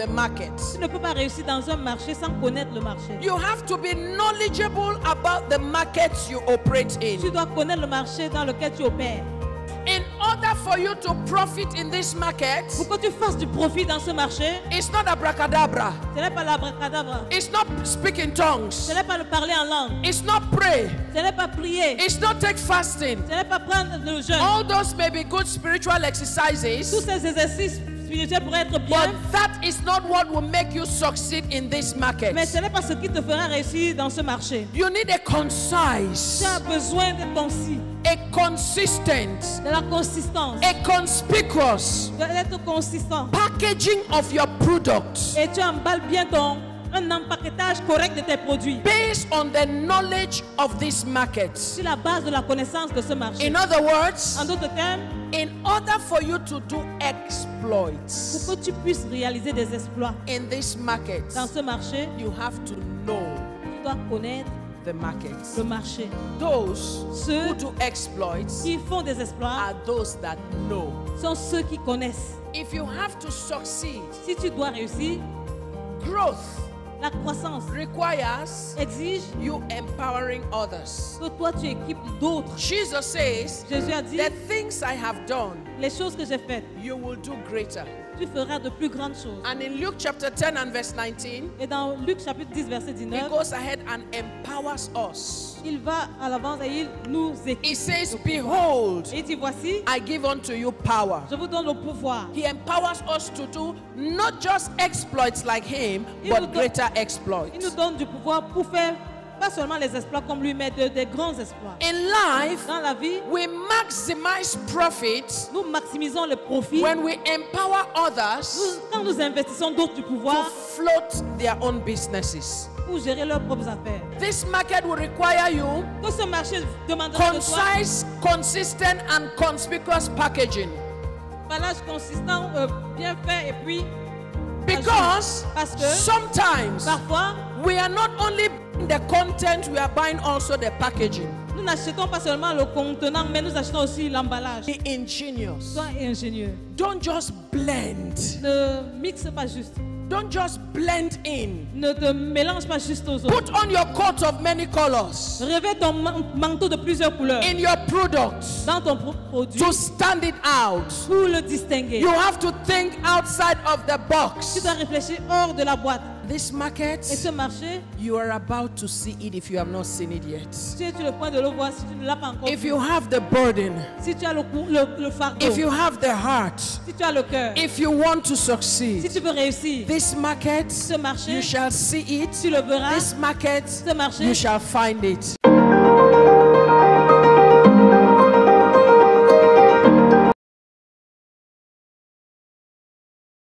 the market. Tu ne peux pas réussir dans un marché sans connaître le marché. You have to be knowledgeable about the markets you operate in. Tu dois connaître le marché dans lequel tu opères. In order for you to profit in this market, Pour que tu fasses du profit dans ce marché, it's not abracadabra. ce n'est pas l'abracadabra. It's not speak in tongues. Ce n'est pas le parler en langue. It's not pray. Ce n'est pas prier. It's not take fasting. Ce n'est pas prendre le jeûne. All those may be good spiritual Tous exercises, ces exercices spirituels pourraient être bien, but that is not what will make you succeed in this market. mais ce n'est pas ce qui te fera réussir dans ce marché. You need a concise, Tu as besoin d'être concis, a consistent, de la consistance, a conspicuous d'être consistant. packaging of your product Et tu emballes bien un empaquetage correct de tes produits based on the knowledge of this market. sur la base de la connaissance de ce marché. In other words, En d'autres termes, in order for you to do pour exploits que tu puisses réaliser des exploits in this market, dans ce marché, you have to know tu dois connaître the market. le marché. Those Ceux who do exploits qui font des exploits are those that know. sont ceux qui connaissent. If you have to succeed, Si tu dois réussir, growth la croissance requires exige you empowering others. que toi tu équipes d'autres. Jesus says, Jésus a dit, the things I have done, les choses que j'ai faites, you will do greater. tu feras de plus grandes choses. And in Luke chapter 10 and verse 19, Et dans Luc chapitre 10 verset he 19, goes ahead and empowers us. il va à l'avance et il nous équipe. He says, behold, Et il dit, voici, I give unto you power. je vous donne le pouvoir. He empowers us to do not just exploits like him, Il nous but donne- greater Il exploits. nous donne du pouvoir pour faire pas seulement les exploits comme lui, mais des grands exploits. In life, Dans la vie, we maximize profit nous maximisons le profit. when we empower others Quand nous investissons d'autres du to pouvoir float their own businesses. pour gérer leurs propres affaires. This market will require you Que ce marché demandera de toi concise, consistent, and conspicuous packaging. un emballage consistant, bien fait et puis Because parce que sometimes parfois we are not only buying the content, we are buying also the packaging. nous n'achetons pas seulement le contenant, mais nous achetons aussi l'emballage. Be ingenious. Sois ingénieux. Don't just blend. Ne mixe pas juste. Don't just blend in. Ne te mélange pas juste aux autres. Put on your coat of many colors Revêt ton manteau de plusieurs couleurs in your products dans ton produit to stand it out. pour le distinguer. You have to think outside of the Tu box. dois réfléchir hors de la boîte. This market, Et ce marché, you are about to see it if you have not seen it yet. tu es sur le point de le voir si tu ne l'as pas encore If vu. you have the burden, Si tu as le fardeau, if you have the heart, si tu as le cœur, if you want to si succeed, tu veux réussir, this market, ce marché, you shall see it. tu le verras. This market, Ce marché, you shall find it.